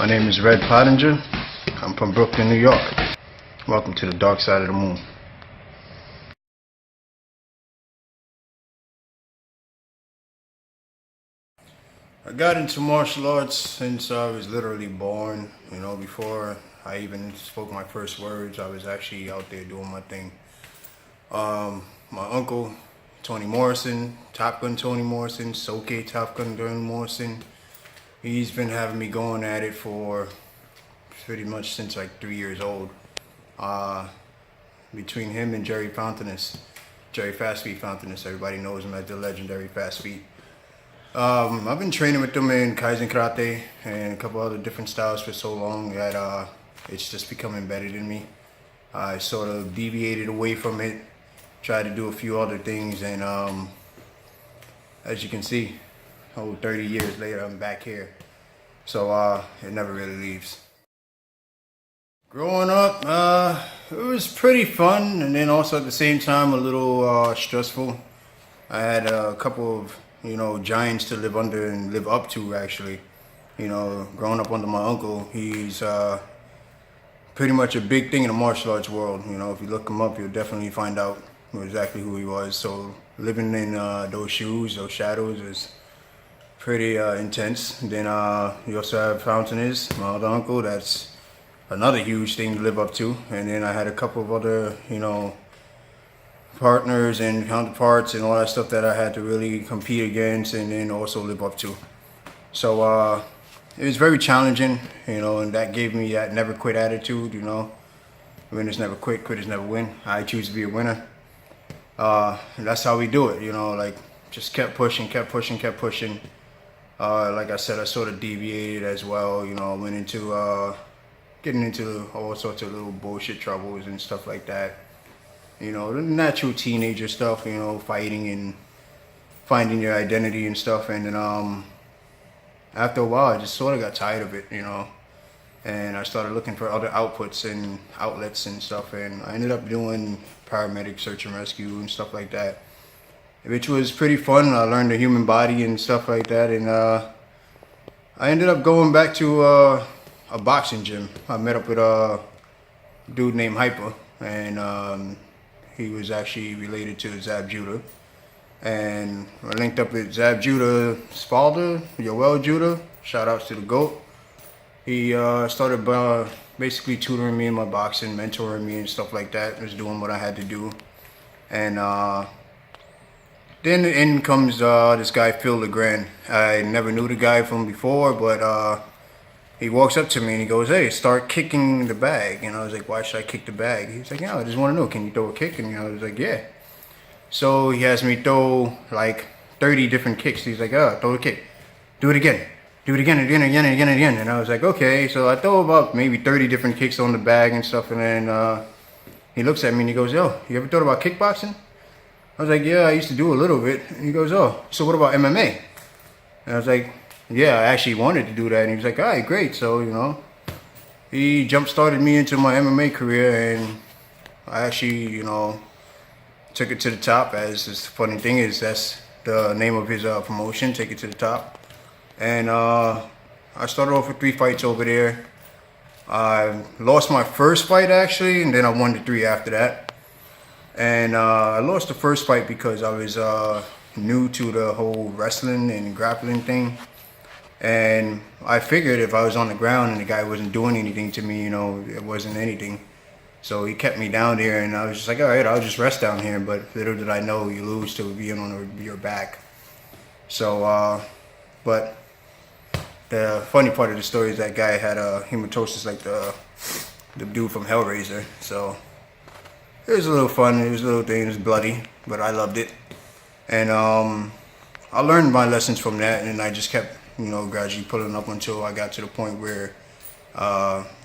My name is Pottinger. I'm from Brooklyn, New York. Welcome to the dark side of the moon. I got into martial arts since I was literally born. You know, before I even spoke my first words, I was actually out there doing my thing. My uncle, Tony Morrison, Top Gun Tony Morrison, Soke Top Gun Tony Morrison, he's been having me going at it for pretty much since like 3 years old. Between him and Jerry Fast Feet Fountainist, everybody knows him as the legendary Fast Feet. I've been training with them in Kaizen Karate and a couple other different styles for so long that it's just become embedded in me. I sort of deviated away from it, tried to do a few other things, and as you can see, 30 years later, I'm back here. So it never really leaves. Growing up, it was pretty fun, and then also at the same time a little stressful. I had a couple of, giants to live under and live up to, actually. Growing up under my uncle, he's pretty much a big thing in the martial arts world. If you look him up, you'll definitely find out exactly who he was. So living in those shoes, those shadows, is pretty intense. Then you also have Fountainist, my other uncle. That's another huge thing to live up to. And then I had a couple of other, partners and counterparts and all that stuff that I had to really compete against and then also live up to. So it was very challenging, and that gave me that never quit attitude. Winners never quit, quitters never win. I choose to be a winner. And that's how we do it, like just kept pushing. Like I said, I sort of deviated as well, went into getting into all sorts of little bullshit troubles and stuff like that. The natural teenager stuff, fighting and finding your identity and stuff. And then after a while, I just sort of got tired of it, and I started looking for other outputs and outlets and stuff. And I ended up doing paramedic search and rescue and stuff like that, which was pretty fun. I learned the human body and stuff like that. And I ended up going back to a boxing gym. I met up with a dude named Hyper, and he was actually related to Zab Judah. And I linked up with Zab Judah's father, Yoel Judah. Shoutouts to the GOAT. He started basically tutoring me in my boxing, mentoring me and stuff like that. Was doing what I had to do. And then in comes this guy, Phil LeGrand. I never knew the guy from before, but he walks up to me and he goes, "Hey, start kicking the bag." And I was like, "Why should I kick the bag?" He's like, "Yeah, I just want to know, can you throw a kick?" And I was like, "Yeah." So he has me throw like 30 different kicks. He's like, "Oh, throw a kick. Do it again. Do it again, again. And I was like, okay. So I throw about maybe 30 different kicks on the bag and stuff. And then he looks at me and he goes, "Yo, you ever thought about kickboxing?" I was like, "Yeah, I used to do a little bit." And he goes, "Oh, so what about MMA?" And I was like, "Yeah, I actually wanted to do that." And he was like, "All right, great." So, he jump-started me into my MMA career, and I actually, took it to the top. As this funny thing is, that's the name of his promotion, Take It to the Top. And I started off with 3 fights over there. I lost my first fight, actually, and then I won the 3 after that. And I lost the first fight because I was new to the whole wrestling and grappling thing. And I figured if I was on the ground and the guy wasn't doing anything to me, it wasn't anything. So he kept me down there, and I was just like, all right, I'll just rest down here. But little did I know you lose to being on your back. So, but the funny part of the story is that guy had a hematosis like the dude from Hellraiser. So it was a little fun. It was a little thing. It was bloody, but I loved it. And I learned my lessons from that, and I just kept, gradually pulling up until I got to the point where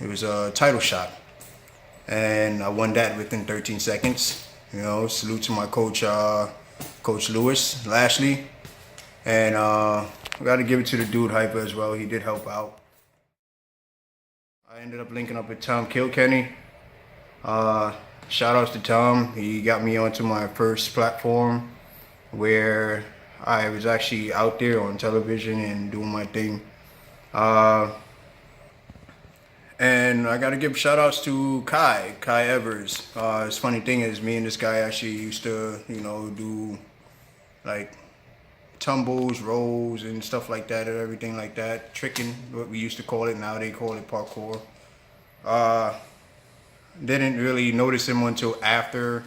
it was a title shot. And I won that within 13 seconds. Salute to my coach, Coach Lewis Lashley. And I got to give it to the dude Hyper as well. He did help out. I ended up linking up with Tom Kilkenny. Shout outs to Tom. He got me onto my first platform where I was actually out there on television and doing my thing. And I got to give shout outs to Kai Evers. His funny thing is, me and this guy actually used to, do like tumbles, rolls, and stuff like that, and everything like that. Tricking, what we used to call it. Now they call it parkour. Didn't really notice him until after,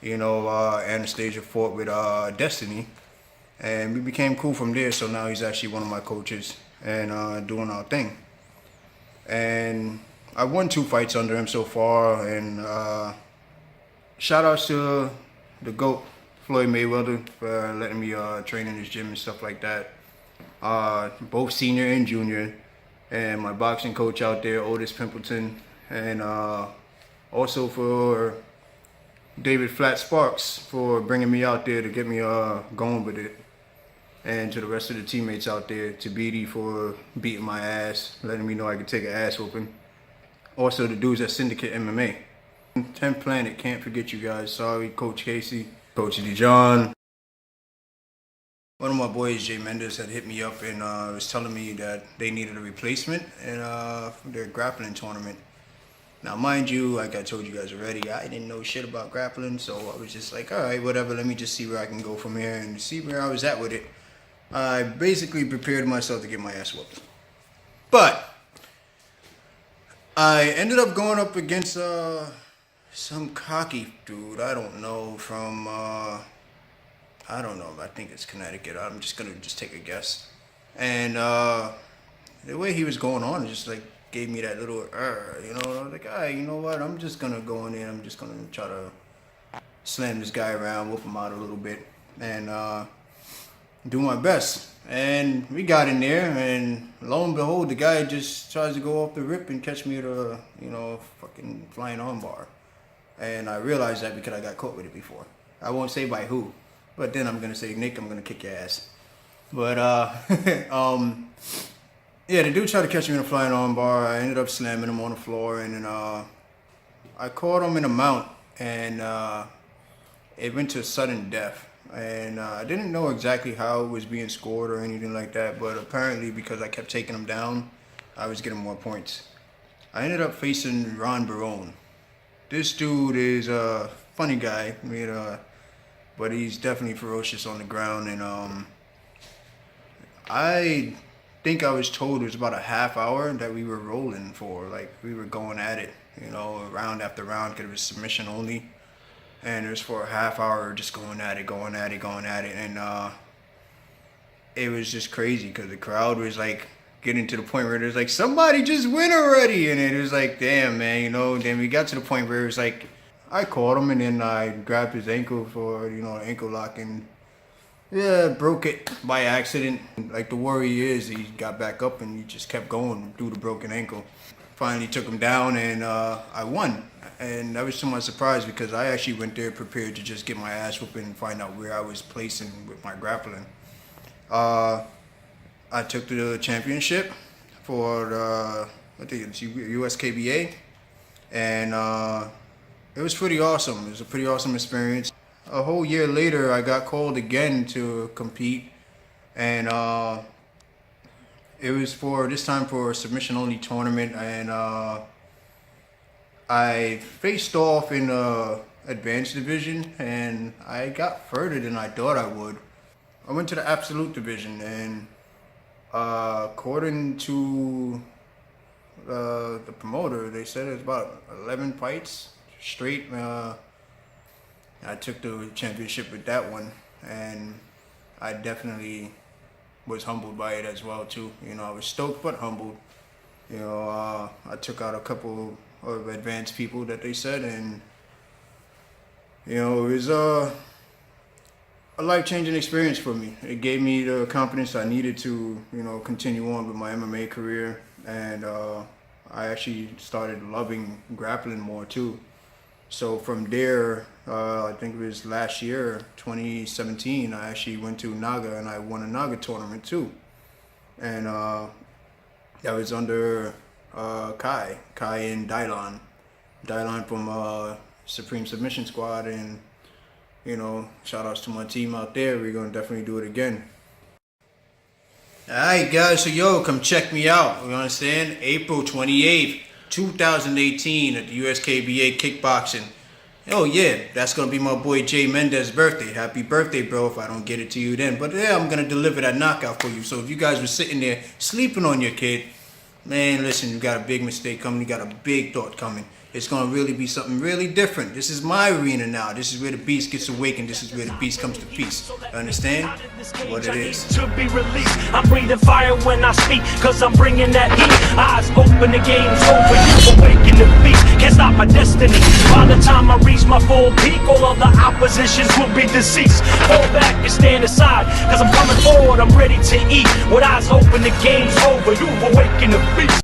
Anastasia fought with Destiny, and we became cool from there. So now he's actually one of my coaches and doing our thing. And I won 2 fights under him so far. And shout outs to the GOAT, Floyd Mayweather, for letting me train in his gym and stuff like that. Both senior and junior. And my boxing coach out there, Otis Pimpleton. And also for David Flat Sparks for bringing me out there to get me going with it. And to the rest of the teammates out there, to Beatty for beating my ass, letting me know I could take an ass whooping. Also the dudes at Syndicate MMA. 10th Planet, can't forget you guys. Sorry, Coach Casey, Coach DeJohn. One of my boys, Jay Mendes, had hit me up and was telling me that they needed a replacement in their grappling tournament. Now, mind you, like I told you guys already, I didn't know shit about grappling, so I was just like, all right, whatever, let me just see where I can go from here and see where I was at with it. I basically prepared myself to get my ass whooped. But I ended up going up against some cocky dude, I don't know, from, I think it's Connecticut. I'm just going to take a guess. And the way he was going on just like gave me that little, I was like, all right, you know what, I'm just going to go in there, I'm just going to try to slam this guy around, whoop him out a little bit, and do my best. And we got in there, and lo and behold, the guy just tries to go off the rip and catch me with a, fucking flying armbar. And I realized that because I got caught with it before. I won't say by who, but then I'm going to say, Nick, I'm going to kick your ass. But, yeah, the dude tried to catch me in a flying armbar. I ended up slamming him on the floor, and then I caught him in a mount, and it went to sudden death. And I didn't know exactly how it was being scored or anything like that, but apparently because I kept taking him down, I was getting more points. I ended up facing Ron Barone. This dude is a funny guy, but he's definitely ferocious on the ground, and I think I was told it was about a half hour that we were rolling for. Like, we were going at it, round after round, because it was submission only. And it was for a half hour just going at it. And it was just crazy because the crowd was like getting to the point where it was like, somebody just win already. And it was like, damn, man, Then we got to the point where it was like, I caught him and then I grabbed his ankle for, ankle lock, and yeah, broke it by accident. Like the warrior he is, he got back up and he just kept going through the broken ankle. Finally took him down, and I won. And that was to my surprise because I actually went there prepared to just get my ass whooping and find out where I was placing with my grappling. I took the championship for I think it's USKBA, and it was pretty awesome. It was a pretty awesome experience. A whole year later, I got called again to compete, and it was this time for a submission-only tournament, and I faced off in the advanced division, and I got further than I thought I would. I went to the absolute division, and according to the promoter, they said it was about 11 fights straight. I took the championship with that one, and I definitely was humbled by it as well too. I was stoked but humbled. I took out a couple of advanced people that they said, and it was a life-changing experience for me. It gave me the confidence I needed to continue on with my MMA career, and I actually started loving grappling more too. So from there, I think it was last year, 2017, I actually went to Naga and I won a Naga tournament too. And that was under Kai and Dylan from Supreme Submission Squad. And, shout outs to my team out there. We're going to definitely do it again. Alright guys, so come check me out. You understand? April 28th. 2018 at the USKBA kickboxing. Oh yeah, that's gonna be my boy Jay Mendez's birthday. Happy birthday, bro, if I don't get it to you then. But yeah, I'm gonna deliver that knockout for you. So if you guys were sitting there sleeping on your kid, man, listen, you got a big mistake coming, you got a big thought coming. It's gonna really be something really different. This is my arena now. This is where the beast gets awakened. This is where the beast comes to peace. You understand what it is? To be released, I'm breathing fire when I speak, cause I'm bringing that heat. Eyes open, the game's over, you awaken the beast. Can't stop my destiny. By the time I reach my full peak, all of the oppositions will be deceased. Fall back and stand aside, cause I'm coming forward, I'm ready to eat. With eyes open, the game's over, you awaken the beast.